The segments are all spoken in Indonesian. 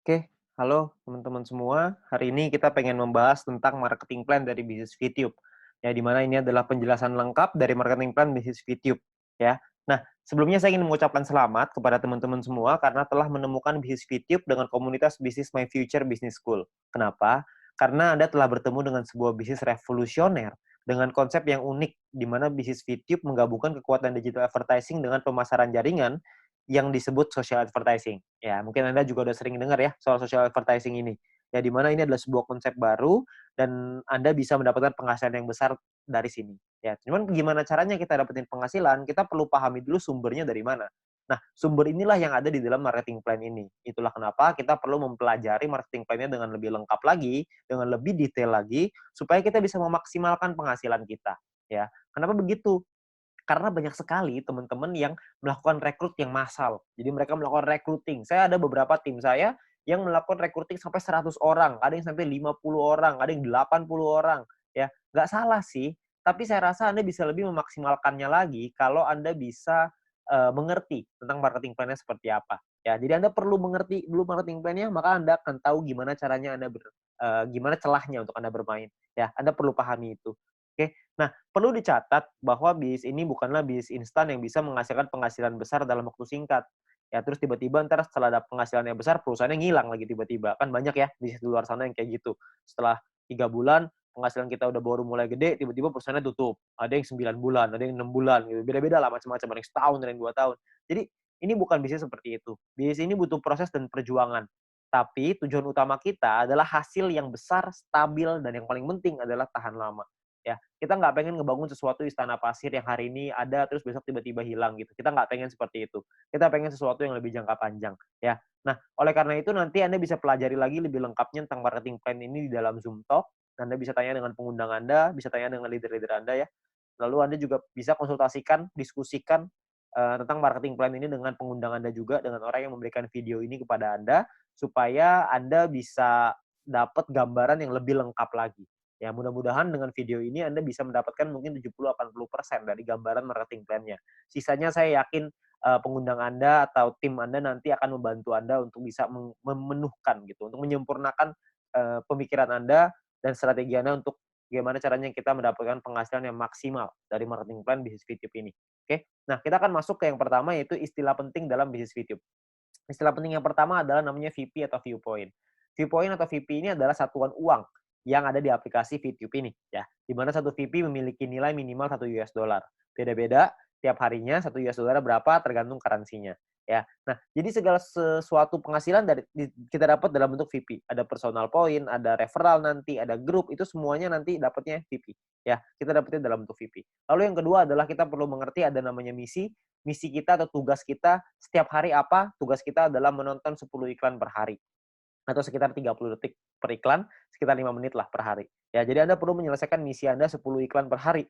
Oke, halo teman-teman semua. Hari ini kita pengen membahas tentang marketing plan dari bisnis VTube. Ya, di mana ini adalah penjelasan lengkap dari marketing plan bisnis VTube. Ya. Nah, sebelumnya saya ingin mengucapkan selamat kepada teman-teman semua karena telah menemukan bisnis VTube dengan komunitas bisnis My Future Business School. Kenapa? Karena Anda telah bertemu dengan sebuah bisnis revolusioner dengan konsep yang unik, di mana bisnis VTube menggabungkan kekuatan digital advertising dengan pemasaran jaringan yang disebut social advertising. Ya, mungkin Anda juga udah sering dengar ya soal social advertising ini. Ya, di mana ini adalah sebuah konsep baru dan Anda bisa mendapatkan penghasilan yang besar dari sini. Ya, cuman gimana caranya kita dapetin penghasilan? Kita perlu pahami dulu sumbernya dari mana. Nah, sumber inilah yang ada di dalam marketing plan ini. Itulah kenapa kita perlu mempelajari marketing plan-nya dengan lebih lengkap lagi, dengan lebih detail lagi, supaya kita bisa memaksimalkan penghasilan kita. Ya, kenapa begitu? Karena banyak sekali teman-teman yang melakukan rekrut yang massal. Jadi mereka melakukan recruiting. Saya ada beberapa tim saya yang melakukan recruiting sampai 100 orang, ada yang sampai 50 orang, ada yang 80 orang, ya. Nggak salah sih, tapi saya rasa Anda bisa lebih memaksimalkannya lagi kalau Anda bisa, mengerti tentang marketing plan-nya seperti apa, ya. Jadi Anda perlu mengerti dulu marketing plan-nya, maka Anda akan tahu gimana caranya gimana celahnya untuk Anda bermain, ya. Anda perlu pahami itu, oke. Nah, perlu dicatat bahwa bisnis ini bukanlah bisnis instan yang bisa menghasilkan penghasilan besar dalam waktu singkat. Ya, terus tiba-tiba ntar setelah ada penghasilan yang besar, perusahaannya ngilang lagi tiba-tiba. Kan banyak ya bisnis di luar sana yang kayak gitu. Setelah 3 bulan, penghasilan kita udah baru mulai gede, tiba-tiba perusahaannya tutup. Ada yang 9 bulan, ada yang 6 bulan, gitu. Beda-beda lah macam-macam, ada yang setahun, ada yang 2 tahun. Jadi, ini bukan bisnis seperti itu. Bisnis ini butuh proses dan perjuangan. Tapi tujuan utama kita adalah hasil yang besar, stabil, dan yang paling penting adalah tahan lama. Ya, kita nggak pengen ngebangun sesuatu istana pasir yang hari ini ada terus besok tiba-tiba hilang gitu. Kita nggak pengen seperti itu. Kita pengen sesuatu yang lebih jangka panjang, ya. Nah, oleh karena itu nanti Anda bisa pelajari lagi lebih lengkapnya tentang marketing plan ini di dalam Zoom Talk. Anda bisa tanya dengan pengundang Anda, bisa tanya dengan leader-leader Anda ya. Lalu Anda juga bisa konsultasikan, diskusikan tentang marketing plan ini dengan pengundang Anda juga, dengan orang yang memberikan video ini kepada Anda, supaya Anda bisa dapat gambaran yang lebih lengkap lagi. Ya, mudah-mudahan dengan video ini Anda bisa mendapatkan mungkin 70-80% dari gambaran marketing plan-nya. Sisanya saya yakin pengundang Anda atau tim Anda nanti akan membantu Anda untuk bisa memenuhkan gitu, untuk menyempurnakan pemikiran Anda dan strategi Anda untuk gimana caranya kita mendapatkan penghasilan yang maksimal dari marketing plan bisnis VTube ini. Oke. Nah, kita akan masuk ke yang pertama yaitu istilah penting dalam bisnis VTube. Istilah penting yang pertama adalah namanya VP atau viewpoint. Viewpoint atau VP ini adalah satuan uang yang ada di aplikasi VTube ini, ya. Di mana satu VP memiliki nilai minimal 1 US dollar. Beda-beda tiap harinya 1 US dollar berapa tergantung currency-nya, ya. Nah, jadi segala sesuatu penghasilan kita dapat dalam bentuk VP. Ada personal point, ada referral nanti, ada grup, itu semuanya nanti dapatnya VP, ya. Kita dapatnya dalam bentuk VP. Lalu yang kedua adalah kita perlu mengerti ada namanya misi kita atau tugas kita setiap hari apa? Tugas kita adalah menonton 10 iklan per hari atau sekitar 30 detik per iklan, sekitar 5 menit lah per hari. Ya, jadi Anda perlu menyelesaikan misi Anda 10 iklan per hari.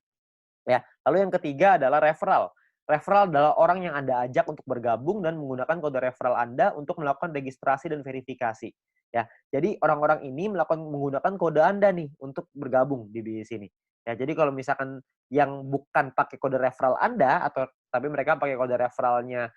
Ya, lalu yang ketiga adalah referral. Referral adalah orang yang Anda ajak untuk bergabung dan menggunakan kode referral Anda untuk melakukan registrasi dan verifikasi. Ya, jadi orang-orang ini menggunakan kode Anda nih untuk bergabung di bisnis ini. Ya, jadi kalau misalkan yang bukan pakai kode referral Anda atau tapi mereka pakai kode referralnya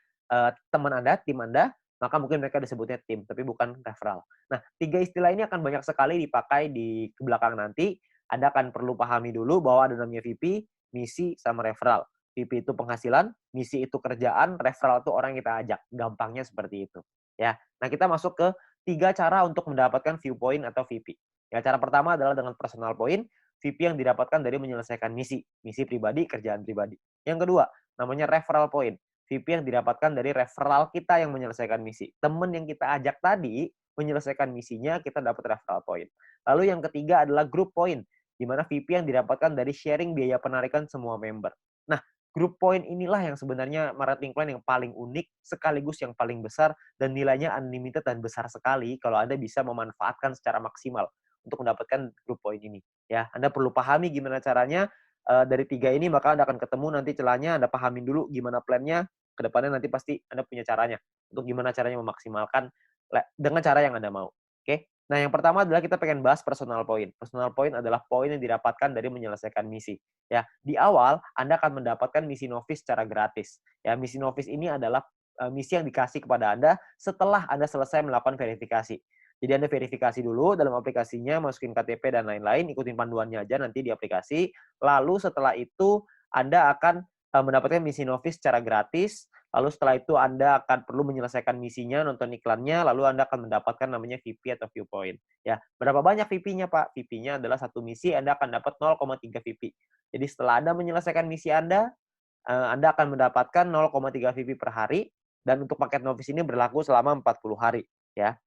teman Anda, tim Anda, maka mungkin mereka disebutnya tim, tapi bukan referral. Nah, tiga istilah ini akan banyak sekali dipakai di belakang nanti. Anda akan perlu pahami dulu bahwa ada namanya VP, misi, sama referral. VP itu penghasilan, misi itu kerjaan, referral itu orang yang kita ajak. Gampangnya seperti itu. Ya. Nah, kita masuk ke 3 cara untuk mendapatkan viewpoint atau VP. Ya, cara pertama adalah dengan personal point, VP yang didapatkan dari menyelesaikan misi pribadi, kerjaan pribadi. Yang kedua, namanya referral point. VP yang didapatkan dari referral kita yang menyelesaikan misi. Teman yang kita ajak tadi menyelesaikan misinya, kita dapat referral point. Lalu yang ketiga adalah group point, di mana VP yang didapatkan dari sharing biaya penarikan semua member. Nah, group point inilah yang sebenarnya marketing plan yang paling unik, sekaligus yang paling besar, dan nilainya unlimited dan besar sekali kalau Anda bisa memanfaatkan secara maksimal untuk mendapatkan group point ini. Ya, Anda perlu pahami gimana caranya dari 3 ini, maka Anda akan ketemu nanti celahnya, Anda pahamin dulu gimana plan-nya, kedepannya nanti pasti Anda punya caranya untuk gimana caranya memaksimalkan dengan cara yang Anda mau. Oke. Nah, yang pertama adalah kita pengen bahas personal point. Personal point adalah poin yang didapatkan dari menyelesaikan misi. Ya, di awal Anda akan mendapatkan misi novice secara gratis. Ya, misi novice ini adalah misi yang dikasih kepada Anda setelah Anda selesai melakukan verifikasi. Jadi Anda verifikasi dulu dalam aplikasinya, masukin KTP dan lain-lain, ikutin panduannya aja nanti di aplikasi. Lalu setelah itu Anda akan mendapatkan misi Novis secara gratis. Lalu setelah itu Anda akan perlu menyelesaikan misinya, nonton iklannya, lalu Anda akan mendapatkan namanya VP atau viewpoint. Ya, berapa banyak VP-nya, Pak? VP-nya adalah satu misi, Anda akan dapat 0,3 VP. Jadi setelah Anda menyelesaikan misi Anda akan mendapatkan 0,3 VP per hari, dan untuk paket Novis ini berlaku selama 40 hari. Ya.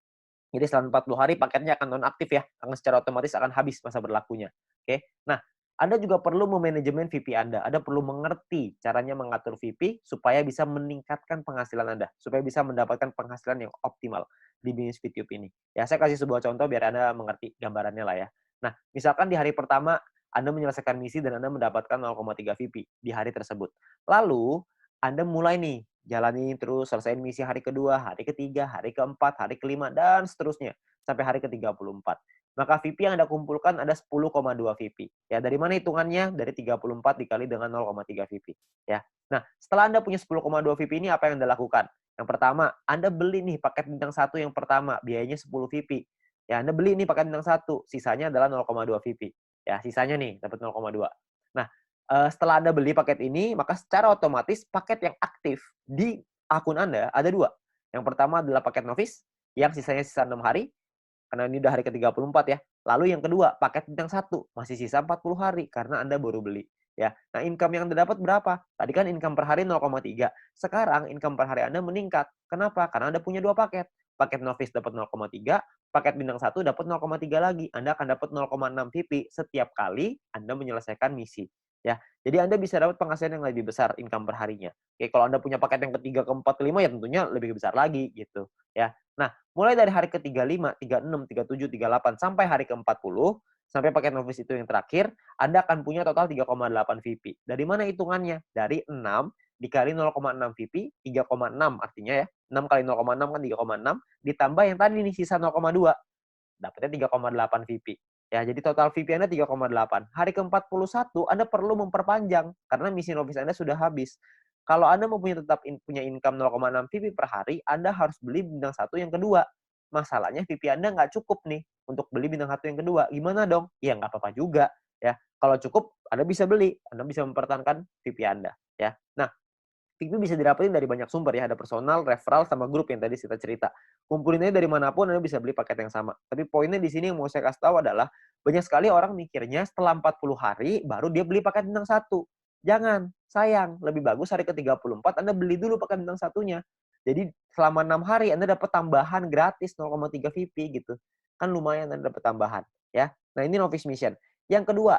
Jadi selama 40 hari paketnya akan nonaktif ya, akan secara otomatis akan habis masa berlakunya. Oke. Nah, Anda juga perlu memanajemen VP Anda. Anda perlu mengerti caranya mengatur VP supaya bisa meningkatkan penghasilan Anda, supaya bisa mendapatkan penghasilan yang optimal di bisnis VTube ini. Ya, saya kasih sebuah contoh biar Anda mengerti gambarannya lah ya. Nah, misalkan di hari pertama Anda menyelesaikan misi dan Anda mendapatkan 0,3 VP di hari tersebut. Lalu, Anda mulai nih jalani terus, selesaiin misi hari kedua, hari ketiga, hari keempat, hari kelima, dan seterusnya. Sampai hari ke-34. Maka VP yang Anda kumpulkan ada 10,2 VP. Ya, dari mana hitungannya? Dari 34 dikali dengan 0,3 VP. Ya. Nah, setelah Anda punya 10,2 VP ini, apa yang Anda lakukan? Yang pertama, Anda beli nih paket bintang 1 yang pertama, biayanya 10 VP. Ya, Anda beli nih paket bintang 1, sisanya adalah 0,2 VP. Ya, sisanya nih, dapat 0,2. Nah, setelah Anda beli paket ini, maka secara otomatis paket yang aktif di akun Anda ada 2. Yang pertama adalah paket Novis, yang sisanya sisa 6 hari, karena ini udah hari ke-34 ya. Lalu yang kedua, paket bintang 1, masih sisa 40 hari, karena Anda baru beli. Ya. Nah, income yang Anda dapat berapa? Tadi kan income per hari 0,3. Sekarang income per hari Anda meningkat. Kenapa? Karena Anda punya 2 paket. Paket Novis dapat 0,3, paket bintang 1 dapat 0,3 lagi. Anda akan dapat 0,6 VP setiap kali Anda menyelesaikan misi. Ya, jadi Anda bisa dapat penghasilan yang lebih besar income per harinya. Oke, kalau Anda punya paket yang ketiga, keempat, kelima ya tentunya lebih besar lagi gitu. Ya, nah mulai dari hari ke-35, 36, 37, 38 sampai hari ke-40 sampai paket Novis itu yang terakhir, Anda akan punya total 3,8 VP. Dari mana hitungannya? Dari 6 dikali 0,6 VP, 3,6 artinya ya. 6 kali 0,6 kan 3,6 ditambah yang tadi nih sisa 0,2. Dapatnya 3,8 VP. Ya, jadi total VP Anda 3,8. Hari ke-41 Anda perlu memperpanjang karena misi Novis Anda sudah habis. Kalau Anda mau punya income 0,6 VP per hari, Anda harus beli bintang 1 yang kedua. Masalahnya VP Anda nggak cukup nih untuk beli bintang 1 yang kedua. Gimana dong? Ya nggak apa-apa juga. Ya, kalau cukup Anda bisa beli, Anda bisa mempertahankan VP Anda. Ya, nah VP bisa didapetin dari banyak sumber ya, ada personal, referral, sama grup yang tadi kita cerita. Kumpulin aja dari manapun, Anda bisa beli paket yang sama. Tapi poinnya di sini yang mau saya kasih tahu adalah, banyak sekali orang mikirnya setelah 40 hari, baru dia beli paket bintang 1. Jangan, sayang. Lebih bagus hari ke-34, Anda beli dulu paket bintang 1-nya. Jadi selama 6 hari, Anda dapat tambahan gratis 0,3 VP gitu. Kan lumayan Anda dapat tambahan. Ya. Nah ini Novice Mission. Yang kedua,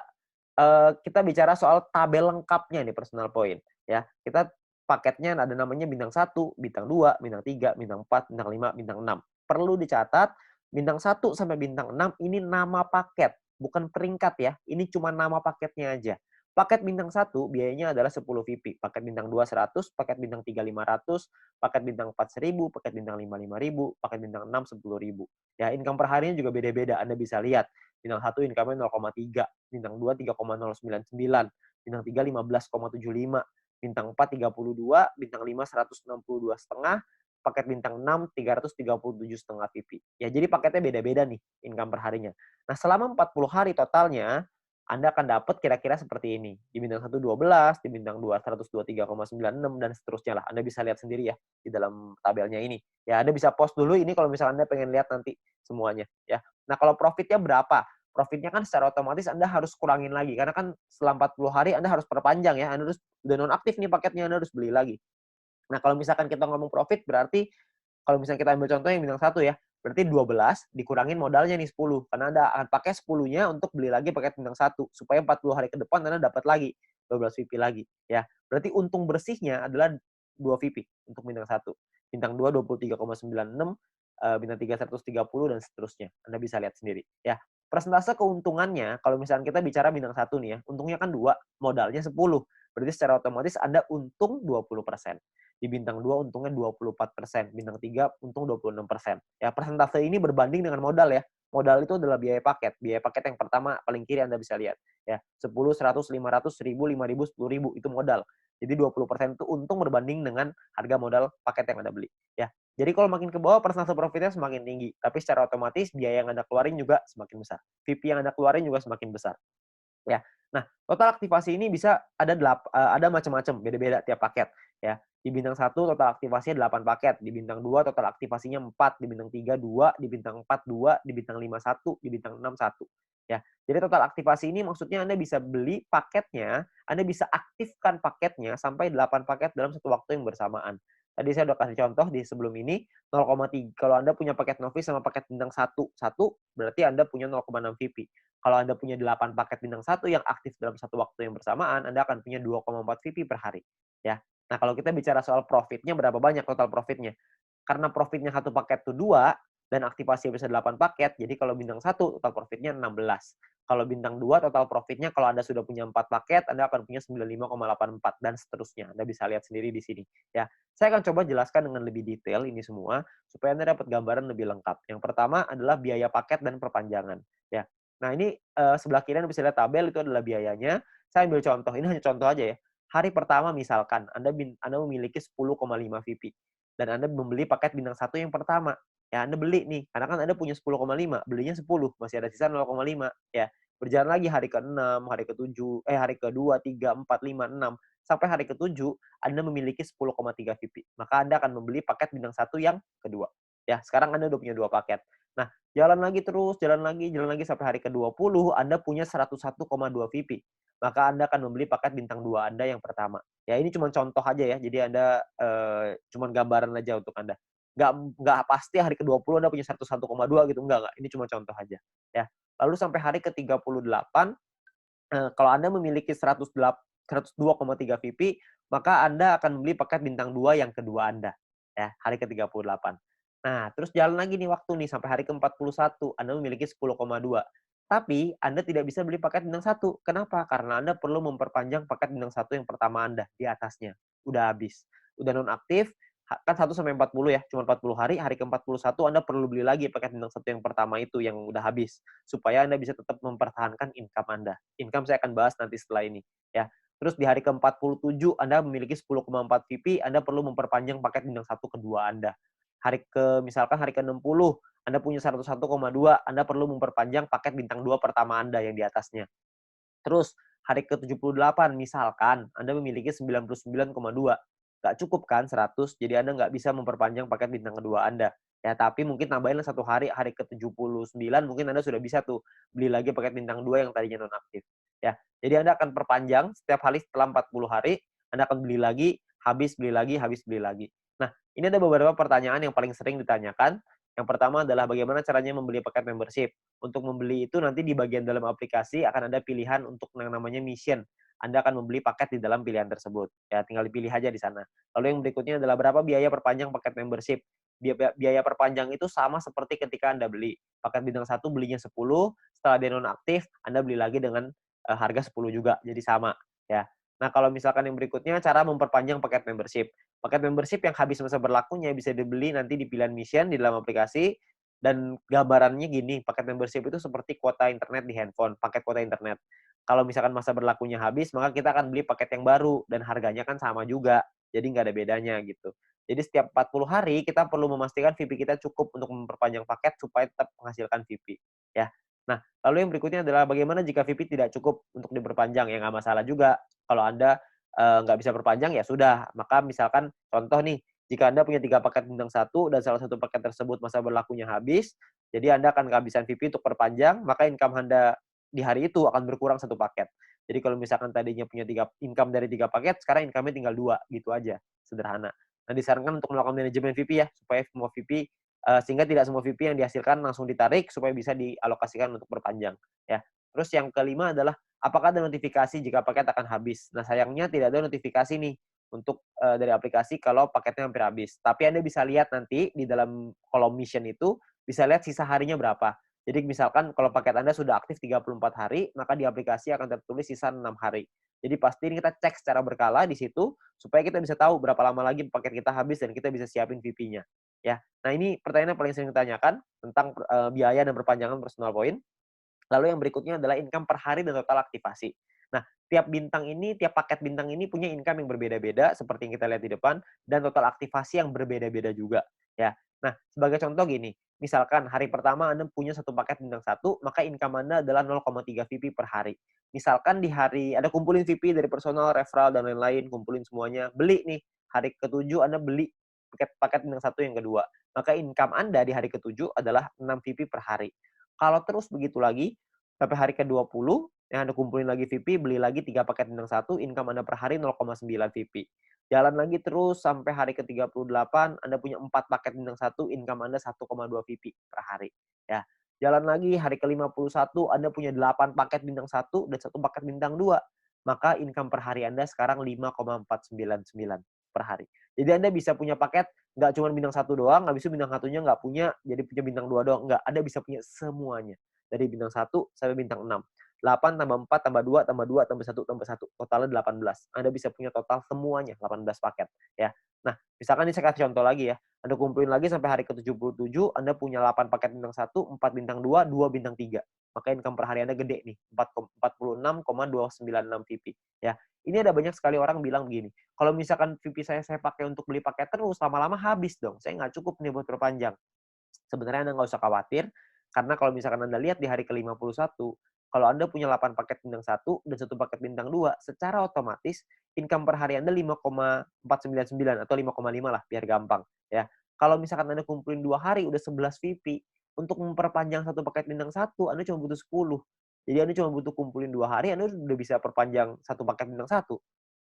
kita bicara soal tabel lengkapnya nih personal point. Ya, kita paketnya ada namanya bintang 1, bintang 2, bintang 3, bintang 4, bintang 5, bintang 6. Perlu dicatat, bintang 1 sampai bintang 6 ini nama paket, bukan peringkat ya. Ini cuma nama paketnya aja. Paket bintang 1 biayanya adalah 10 VP. Paket bintang 2 100, paket bintang 3 500, paket bintang 4 1000, paket bintang 5 5000, paket bintang 6 10.000. Ya, income per harinya juga beda-beda. Anda bisa lihat. Bintang 1 income-nya 0,3, bintang 2 3,099, bintang 3 15,75, bintang 4 32, bintang 5 162,5, paket bintang 6 337,5 VP. Ya, jadi paketnya beda-beda nih income per harinya. Nah, selama 40 hari totalnya Anda akan dapat kira-kira seperti ini. Di bintang 1 12, di bintang 2 123,96 dan seterusnya lah. Anda bisa lihat sendiri ya di dalam tabelnya ini. Ya, Anda bisa post dulu ini kalau misalnya Anda pengen lihat nanti semuanya ya. Nah, kalau profitnya berapa? Profitnya kan secara otomatis Anda harus kurangin lagi. Karena kan setelah 40 hari Anda harus perpanjang ya. Anda harus udah nonaktif nih paketnya, Anda harus beli lagi. Nah, kalau misalkan kita ngomong profit, berarti kalau misalnya kita ambil contoh yang bintang 1 ya, berarti 12 dikurangin modalnya nih 10. Karena Anda akan pakai 10-nya untuk beli lagi paket bintang 1. Supaya 40 hari ke depan Anda dapat lagi 12 VP lagi. Ya, berarti untung bersihnya adalah 2 VP untuk bintang 1. Bintang 2 23,96, bintang 3 130 dan seterusnya. Anda bisa lihat sendiri ya. Persentase keuntungannya kalau misalnya kita bicara bintang 1 nih ya, untungnya kan 2, modalnya 10. Berarti secara otomatis Anda untung 20%. Di bintang 2 untungnya 24%, bintang 3 untung 26%. Ya, persentase ini berbanding dengan modal ya. Modal itu adalah biaya paket. Biaya paket yang pertama paling kiri Anda bisa lihat ya. 10, 100, 500, 1000, 5000, 10.000 itu modal. Jadi 20% itu untung berbanding dengan harga modal paket yang Anda beli, ya. Jadi kalau makin ke bawah persentase profitnya semakin tinggi, tapi secara otomatis biaya yang Anda keluarin juga semakin besar. VP yang Anda keluarin juga semakin besar. Ya. Nah, total aktivasi ini bisa ada macam-macam, beda-beda tiap paket, ya. Di bintang 1 total aktivasinya 8 paket, di bintang 2 total aktivasinya 4, di bintang 3 2, di bintang 4 2, di bintang 5 1, di bintang 6 1, ya. Jadi total aktivasi ini maksudnya Anda bisa beli paketnya, Anda bisa aktifkan paketnya sampai 8 paket dalam satu waktu yang bersamaan. Tadi saya udah kasih contoh di sebelum ini, 0,3 kalau Anda punya paket novice sama paket bintang 1 berarti Anda punya 0,6 VP. Kalau Anda punya 8 paket bintang 1 yang aktif dalam satu waktu yang bersamaan, Anda akan punya 2,4 VP per hari, ya. Nah, kalau kita bicara soal profitnya, berapa banyak total profitnya? Karena profitnya satu paket itu 2 dan aktivasi bisa 8 paket, jadi kalau bintang 1 total profitnya 16. Kalau bintang 2 total profitnya kalau Anda sudah punya 4 paket, Anda akan punya 95,84 dan seterusnya. Anda bisa lihat sendiri di sini, ya. Saya akan coba jelaskan dengan lebih detail ini semua supaya Anda dapat gambaran lebih lengkap. Yang pertama adalah biaya paket dan perpanjangan, ya. Nah, ini sebelah kiri Anda bisa lihat tabel itu adalah biayanya. Saya ambil contoh, ini hanya contoh aja ya. Hari pertama misalkan Anda memiliki 10,5 VP dan Anda membeli paket bintang 1 yang pertama. Ya, Anda beli nih, karena kan Anda punya 10,5, belinya 10, masih ada sisa 0,5 ya. Berjalan lagi hari ke-6, hari ke-7, hari ke-2, 3, 4, 5, 6, sampai hari ke-7 Anda memiliki 10,3 VP. Maka Anda akan membeli paket bintang 1 yang kedua. Ya, sekarang Anda udah punya 2 paket. Nah, jalan lagi terus, jalan lagi sampai hari ke-20 Anda punya 101,2 VP. Maka Anda akan membeli paket bintang 2 Anda yang pertama. Ya, ini cuma contoh aja ya. Jadi Anda cuma gambaran aja untuk Anda. Nggak pasti hari ke-20 Anda punya 101,2 gitu, enggak. Ini cuma contoh aja, ya. Lalu sampai hari ke-38 kalau Anda memiliki 102,3 VP, maka Anda akan membeli paket bintang 2 yang kedua Anda, ya, hari ke-38. Nah, terus jalan lagi nih waktu nih sampai hari ke-41, Anda memiliki 10,2. Tapi Anda tidak bisa beli paket bintang 1. Kenapa? Karena Anda perlu memperpanjang paket bintang 1 yang pertama Anda di atasnya. Udah habis. Udah nonaktif, kan 1 sampai 40 ya, cuma 40 hari, hari ke-41 Anda perlu beli lagi paket bintang 1 yang pertama itu yang udah habis, supaya Anda bisa tetap mempertahankan income Anda. Income saya akan bahas nanti setelah ini, ya. Terus di hari ke-47 Anda memiliki 10,4 VP, Anda perlu memperpanjang paket bintang 1 kedua Anda. Misalkan hari ke-60 Anda punya 101,2, Anda perlu memperpanjang paket bintang 2 pertama Anda yang di atasnya. Terus hari ke-78 misalkan Anda memiliki 99,2. Nggak cukup kan 100, jadi Anda nggak bisa memperpanjang paket bintang kedua Anda. Ya, tapi mungkin tambahinlah 1 hari, hari ke-79 mungkin Anda sudah bisa tuh beli lagi paket bintang 2 yang tadinya nonaktif. Ya, jadi Anda akan perpanjang setiap hari setelah 40 hari, Anda akan beli lagi, habis beli lagi, habis beli lagi. Nah, ini ada beberapa pertanyaan yang paling sering ditanyakan. Yang pertama adalah bagaimana caranya membeli paket membership. Untuk membeli itu nanti di bagian dalam aplikasi akan ada pilihan untuk yang namanya mission. Anda akan membeli paket di dalam pilihan tersebut. Ya, tinggal dipilih aja di sana. Lalu yang berikutnya adalah berapa biaya perpanjang paket membership. Biaya perpanjang itu sama seperti ketika Anda beli. Paket bintang 1 belinya 10, setelah dia nonaktif, Anda beli lagi dengan harga 10 juga. Jadi sama, ya. Nah, kalau misalkan yang berikutnya cara memperpanjang paket membership. Paket membership yang habis masa berlakunya bisa dibeli nanti di pilihan mission di dalam aplikasi. Dan gambarannya gini, paket membership itu seperti kuota internet di handphone, paket kuota internet. Kalau misalkan masa berlakunya habis, maka kita akan beli paket yang baru dan harganya kan sama juga. Jadi nggak ada bedanya gitu. Jadi setiap 40 hari kita perlu memastikan VP kita cukup untuk memperpanjang paket supaya tetap menghasilkan VP, ya. Nah, lalu yang berikutnya adalah bagaimana jika VP tidak cukup untuk diperpanjang? Ya nggak masalah juga. Kalau Anda nggak bisa perpanjang ya sudah. Maka misalkan contoh nih, jika Anda punya 3 paket bintang 1 dan salah satu paket tersebut masa berlakunya habis, jadi Anda akan kehabisan VP untuk perpanjang, maka income Anda di hari itu akan berkurang 1 paket. Jadi kalau misalkan tadinya punya income dari 3 paket, sekarang income-nya tinggal 2, gitu aja, sederhana. Nah, disarankan untuk melakukan manajemen VP ya, supaya semua VP sehingga tidak semua VP yang dihasilkan langsung ditarik supaya bisa dialokasikan untuk perpanjang, ya. Terus yang kelima adalah apakah ada notifikasi jika paket akan habis. Nah, sayangnya tidak ada notifikasi nih untuk dari aplikasi kalau paketnya hampir habis. Tapi Anda bisa lihat nanti di dalam kolom mission itu, bisa lihat sisa harinya berapa. Jadi misalkan kalau paket Anda sudah aktif 34 hari, maka di aplikasi akan tertulis sisa 6 hari. Jadi pasti ini kita cek secara berkala di situ, supaya kita bisa tahu berapa lama lagi paket kita habis dan kita bisa siapin VP-nya. Ya. Nah, ini pertanyaan yang paling sering ditanyakan tentang biaya dan perpanjangan personal point. Lalu yang berikutnya adalah income per hari dan total aktivasi. Nah, tiap paket bintang ini punya income yang berbeda-beda seperti yang kita lihat di depan dan total aktivasi yang berbeda-beda juga, ya. Nah, sebagai contoh gini, misalkan hari pertama Anda punya satu paket bintang satu, maka income Anda adalah 0,3 VP per hari. Misalkan di hari Anda kumpulin VP dari personal, referral dan lain-lain, kumpulin semuanya, beli nih, hari ke-7 Anda beli paket bintang satu yang kedua, maka income Anda di hari ke-7 adalah 6 VP per hari. Kalau terus begitu lagi, sampai hari ke-20, yang Anda kumpulin lagi VP, beli lagi 3 paket bintang satu, income Anda per hari 0,9 VP. Jalan lagi terus sampai hari ke-38, Anda punya 4 paket bintang satu, income Anda 1,2 VP per hari. Ya. Jalan lagi hari ke-51, Anda punya 8 paket bintang satu dan 1 paket bintang 2. Maka income per hari Anda sekarang 5,499 per hari. Jadi Anda bisa punya paket nggak cuma bintang satu doang, habis itu bintang satunya nggak punya, jadi punya bintang 2 doang. Nggak, Anda bisa punya semuanya. Dari bintang 1 sampai bintang 6. 8 tambah 4 tambah 2 tambah 2 tambah 1 tambah 1. Totalnya 18. Anda bisa punya total semuanya 18 paket. Ya. Nah, misalkan ini saya kasih contoh lagi ya. Anda kumpulin lagi sampai hari ke-77, Anda punya 8 paket bintang 1, 4 bintang 2, 2 bintang 3. Maka income per hari Anda gede nih, 46,296 VP. Ya. Ini ada banyak sekali orang bilang begini, kalau misalkan VP saya pakai untuk beli paket terus, lama-lama habis dong. Saya nggak cukup nih buat perpanjang. Sebenarnya Anda nggak usah khawatir, karena kalau misalkan Anda lihat di hari ke-51, kalau Anda punya 8 paket bintang satu dan 1 paket bintang 2, secara otomatis income per hari Anda 5,499 atau 5,5 lah, biar gampang. Ya. Kalau misalkan Anda kumpulin 2 hari, udah 11 VP, untuk memperpanjang 1 paket bintang satu, Anda cuma butuh 10. Jadi Anda cuma butuh kumpulin 2 hari, Anda udah bisa perpanjang 1 paket bintang satu.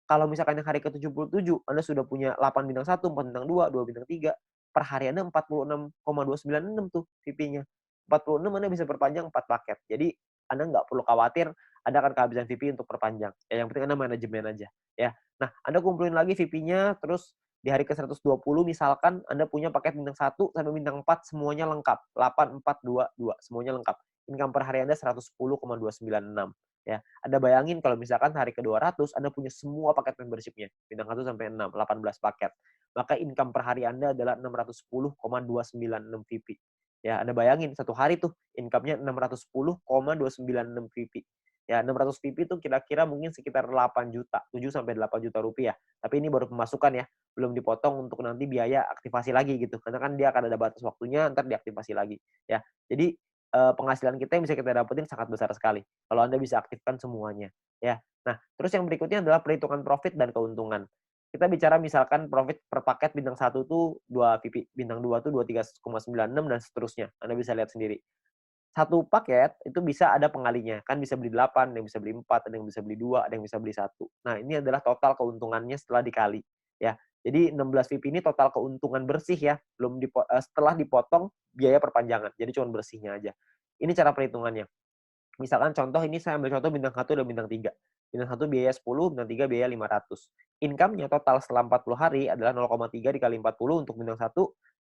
Kalau misalkan yang hari ke-77, Anda sudah punya 8 bintang satu, 4 bintang 2, 2 bintang 3, per hari Anda 46,296 tuh VP-nya. 46 Anda bisa perpanjang 4 paket. Jadi Anda nggak perlu khawatir Anda akan kehabisan VP untuk perpanjang. Ya, yang penting Anda manajemen aja. Ya. Nah, Anda kumpulin lagi VP-nya, terus di hari ke-120 misalkan Anda punya paket bintang 1 sampai bintang 4 semuanya lengkap. 8, 4, 2, 2 semuanya lengkap. Income per hari Anda 110,296. Ya, Anda bayangin kalau misalkan hari ke-200 Anda punya semua paket membership-nya, bintang 1 sampai 6, 18 paket. Maka income per hari Anda adalah 610,296 VP. Ya, Anda bayangin satu hari tuh income-nya 610,296 VP. Ya, 600 VP itu kira-kira mungkin sekitar 8 juta, 7 sampai 8 juta rupiah. Tapi ini baru pemasukan ya, belum dipotong untuk nanti biaya aktivasi lagi gitu. Karena kan dia akan ada batas waktunya, ntar diaktifasi lagi. Ya, jadi penghasilan kita yang bisa kita dapetin sangat besar sekali kalau Anda bisa aktifkan semuanya. Ya, nah terus yang berikutnya adalah perhitungan profit dan keuntungan. Kita bicara misalkan profit per paket bintang 1 tuh 2 VP, bintang 2 tuh 23,96 dan seterusnya. Anda bisa lihat sendiri. Satu paket itu bisa ada pengalinya. Kan bisa beli 8, ada yang bisa beli 4, ada yang bisa beli 2, ada yang bisa beli 1. Nah, ini adalah total keuntungannya setelah dikali. Ya. Jadi 16 VP ini total keuntungan bersih ya, setelah dipotong biaya perpanjangan. Jadi cuma bersihnya aja. Ini cara perhitungannya. Misalkan contoh ini saya ambil contoh bintang 1 dan bintang 3. Bintang 1 biaya 10, bintang 3 biaya 500. Income-nya total setelah 40 hari adalah 0,3 dikali 40 untuk bintang 1,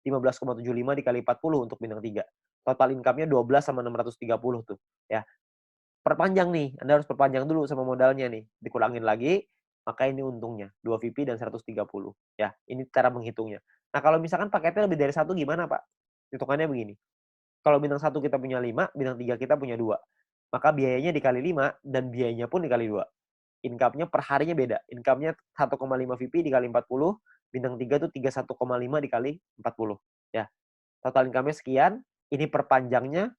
15,75 dikali 40 untuk bintang 3. Total income-nya 12 sama 630 tuh. Ya. Perpanjang nih, Anda harus perpanjang dulu sama modalnya nih. Dikurangin lagi, maka ini untungnya. 2 VP dan 130. Ya, ini cara menghitungnya. Nah, kalau misalkan paketnya lebih dari 1 gimana, Pak? Hitungannya begini. Kalau bintang 1 kita punya 5, bintang 3 kita punya 2. Maka biayanya dikali 5 dan biayanya pun dikali 2. Income-nya per harinya beda. Income-nya 1,5 VP dikali 40, bintang 3 itu 31,5 dikali 40. Ya. Total income-nya sekian, ini perpanjangnya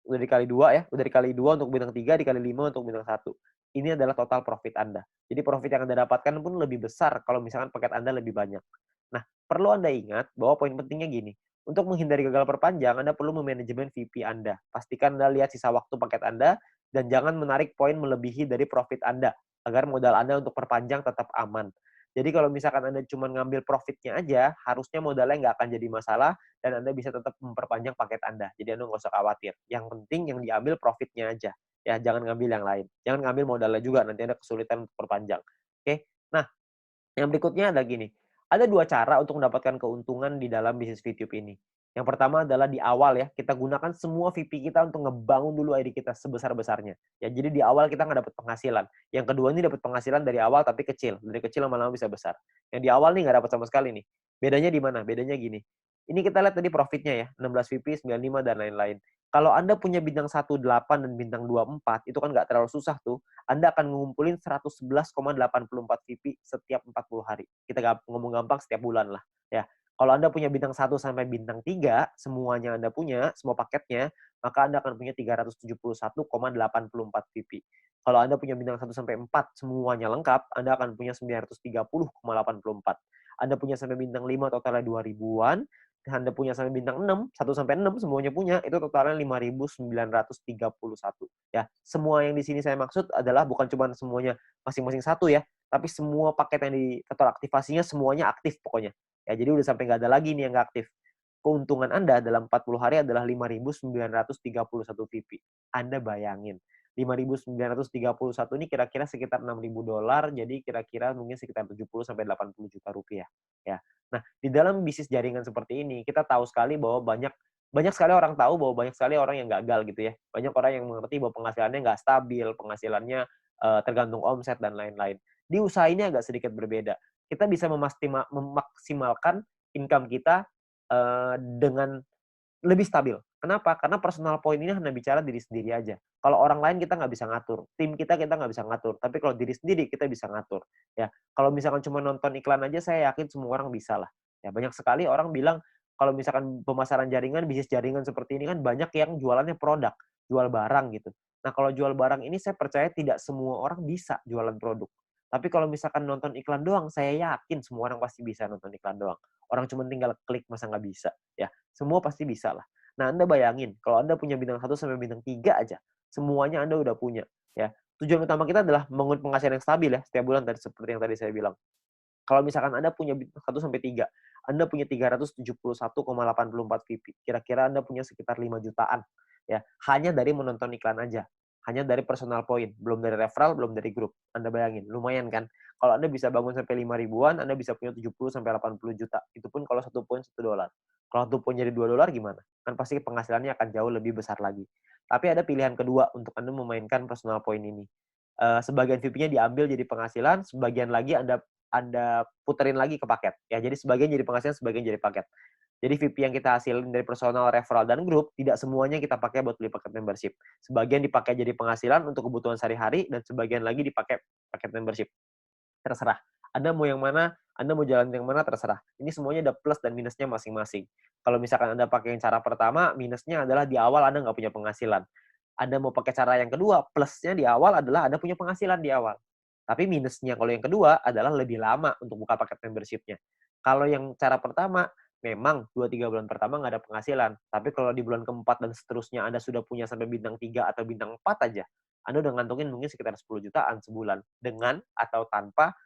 udah dikali 2 ya, udah dikali 2 untuk bintang 3, dikali 5 untuk bintang 1. Ini adalah total profit Anda. Jadi profit yang Anda dapatkan pun lebih besar kalau misalkan paket Anda lebih banyak. Nah, perlu Anda ingat bahwa poin pentingnya gini, untuk menghindari gagal perpanjang, Anda perlu memanajemen VP Anda. Pastikan Anda lihat sisa waktu paket Anda, dan jangan menarik poin melebihi dari profit Anda, agar modal Anda untuk perpanjang tetap aman. Jadi kalau misalkan Anda cuma ngambil profitnya aja, harusnya modalnya nggak akan jadi masalah, dan Anda bisa tetap memperpanjang paket Anda. Jadi Anda nggak usah khawatir. Yang penting yang diambil profitnya aja. Ya, jangan ngambil yang lain. Jangan ngambil modalnya juga, nanti Anda kesulitan untuk perpanjang. Oke? Nah, yang berikutnya ada gini, ada 2 cara untuk mendapatkan keuntungan di dalam bisnis VTube ini. Yang pertama adalah di awal ya, kita gunakan semua VP kita untuk ngebangun dulu ID kita sebesar-besarnya. Ya, jadi di awal kita nggak dapat penghasilan. Yang kedua ini dapat penghasilan dari awal tapi kecil. Dari kecil lama-lama bisa besar. Yang di awal nih nggak dapat sama sekali nih. Bedanya di mana? Bedanya gini. Ini kita lihat tadi profitnya ya, 16 VP, 95, dan lain-lain. Kalau Anda punya bintang 18 dan bintang 24, itu kan nggak terlalu susah tuh. Anda akan ngumpulin 111,84 VP setiap 40 hari. Kita ngomong gampang setiap bulan lah. Ya. Kalau Anda punya bintang 1 sampai bintang 3, semuanya Anda punya, semua paketnya, maka Anda akan punya 371,84 VP. Kalau Anda punya bintang 1 sampai 4, semuanya lengkap, Anda akan punya 930,84. Anda punya sampai bintang 5, totalnya 2000-an. Anda punya sampai bintang 6, 1 sampai 6 semuanya punya, itu totalnya 5.931. Ya, semua yang di sini saya maksud adalah bukan cuma semuanya masing-masing satu ya, tapi semua paket yang di total aktivasinya semuanya aktif pokoknya. Ya, jadi udah sampai nggak ada lagi nih yang nggak aktif. Keuntungan Anda dalam 40 hari adalah 5.931 VP. Anda bayangin, 5.931 ini kira-kira sekitar $6.000, jadi kira-kira mungkin sekitar 70 sampai 80 juta rupiah. Ya. Nah, di dalam bisnis jaringan seperti ini, kita tahu sekali bahwa banyak sekali orang tahu bahwa banyak sekali orang yang gagal gitu ya. Banyak orang yang mengerti bahwa penghasilannya nggak stabil, penghasilannya tergantung omset dan lain-lain. Di usaha ini agak sedikit berbeda. Kita bisa memaksimalkan income kita dengan lebih stabil. Kenapa? Karena personal point ini hanya bicara diri sendiri aja. Kalau orang lain kita nggak bisa ngatur, tim kita nggak bisa ngatur. Tapi kalau diri sendiri kita bisa ngatur. Ya, kalau misalkan cuma nonton iklan aja, saya yakin semua orang bisa lah. Ya, banyak sekali orang bilang kalau misalkan pemasaran jaringan, bisnis jaringan seperti ini kan banyak yang jualannya produk, jual barang gitu. Nah, kalau jual barang ini saya percaya tidak semua orang bisa jualan produk. Tapi kalau misalkan nonton iklan doang, saya yakin semua orang pasti bisa nonton iklan doang. Orang cuma tinggal klik, masa nggak bisa? Ya, semua pasti bisa lah. Nah, Anda bayangin, kalau Anda punya bintang 1 sampai bintang 3 aja, semuanya Anda udah punya. Ya. Tujuan utama kita adalah membangun penghasilan yang stabil ya, setiap bulan tadi seperti yang tadi saya bilang. Kalau misalkan Anda punya bintang 1 sampai 3, Anda punya 371,84 VP. Kira-kira Anda punya sekitar 5 jutaan. Ya, hanya dari menonton iklan aja. Hanya dari personal point, belum dari referral, belum dari grup. Anda bayangin, lumayan kan? Kalau Anda bisa bangun sampai 5 ribuan, Anda bisa punya 70 sampai 80 juta. Itu pun kalau 1 poin $1. Kalau 1 poin jadi $2 gimana? Kan pasti penghasilannya akan jauh lebih besar lagi. Tapi ada pilihan kedua untuk Anda memainkan personal point ini. Sebagian VP-nya diambil jadi penghasilan, sebagian lagi Anda puterin lagi ke paket. Ya, jadi sebagian jadi penghasilan, sebagian jadi paket. Jadi VP yang kita hasilin dari personal, referral, dan grup, tidak semuanya kita pakai buat beli paket membership. Sebagian dipakai jadi penghasilan untuk kebutuhan sehari-hari, dan sebagian lagi dipakai paket membership. Terserah. Anda mau yang mana, Anda mau jalan yang mana, terserah. Ini semuanya ada plus dan minusnya masing-masing. Kalau misalkan Anda pakai yang cara pertama, minusnya adalah di awal Anda nggak punya penghasilan. Anda mau pakai cara yang kedua, plusnya di awal adalah Anda punya penghasilan di awal. Tapi minusnya kalau yang kedua adalah lebih lama untuk buka paket membership-nya. Kalau yang cara pertama, memang 2-3 bulan pertama nggak ada penghasilan. Tapi kalau di bulan keempat dan seterusnya Anda sudah punya sampai bintang 3 atau bintang 4 aja, Anda udah ngantongin mungkin sekitar 10 jutaan sebulan. Dengan atau tanpa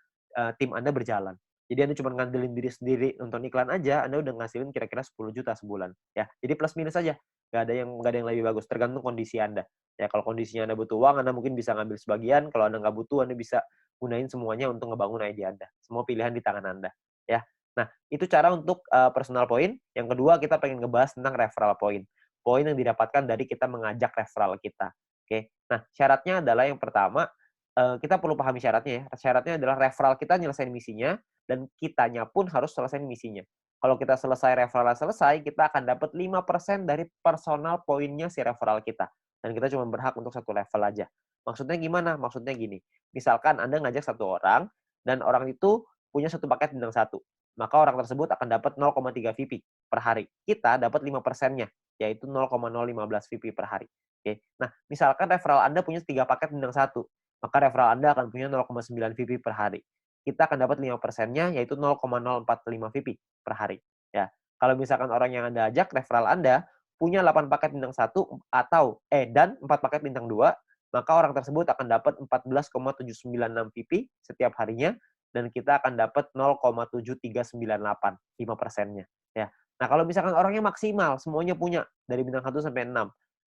tim Anda berjalan. Jadi Anda cuma ngandelin diri sendiri, nonton iklan aja, Anda udah ngasilin kira-kira 10 juta sebulan. Ya, jadi plus minus aja. Nggak ada yang lebih bagus, tergantung kondisi Anda. Ya, kalau kondisinya Anda butuh uang, Anda mungkin bisa ngambil sebagian. Kalau Anda nggak butuh, Anda bisa gunain semuanya untuk ngebangun ide Anda. Semua pilihan di tangan Anda. Ya. Nah, itu cara untuk personal point. Yang kedua, kita pengen ngebahas tentang referral point. Poin yang didapatkan dari kita mengajak referral kita. Oke. Nah, syaratnya adalah yang pertama, kita perlu pahami syaratnya ya. Syaratnya adalah referral kita nyelesain misinya, dan kitanya pun harus selesai misinya. Kalau kita selesai referral selesai, kita akan dapat 5% dari personal poinnya si referral kita. Dan kita cuma berhak untuk satu level aja. Maksudnya gimana? Maksudnya gini, misalkan Anda ngajak satu orang, dan orang itu punya satu paket bintang 1. Maka orang tersebut akan dapat 0,3 VP per hari. Kita dapat 5%-nya, yaitu 0,015 VP per hari. Oke. Nah, misalkan referral Anda punya 3 paket bintang 1, maka referral Anda akan punya 0,9 VP per hari. Kita akan dapat 5%-nya, yaitu 0,045 VP per hari. Ya. Kalau misalkan orang yang Anda ajak, referral Anda punya 8 paket bintang 1 dan 4 paket bintang 2, maka orang tersebut akan dapat 14,796 VP setiap harinya, dan kita akan dapat 0,7398, 5%-nya. Ya. Nah, kalau misalkan orangnya maksimal, semuanya punya, dari bintang 1 sampai 6,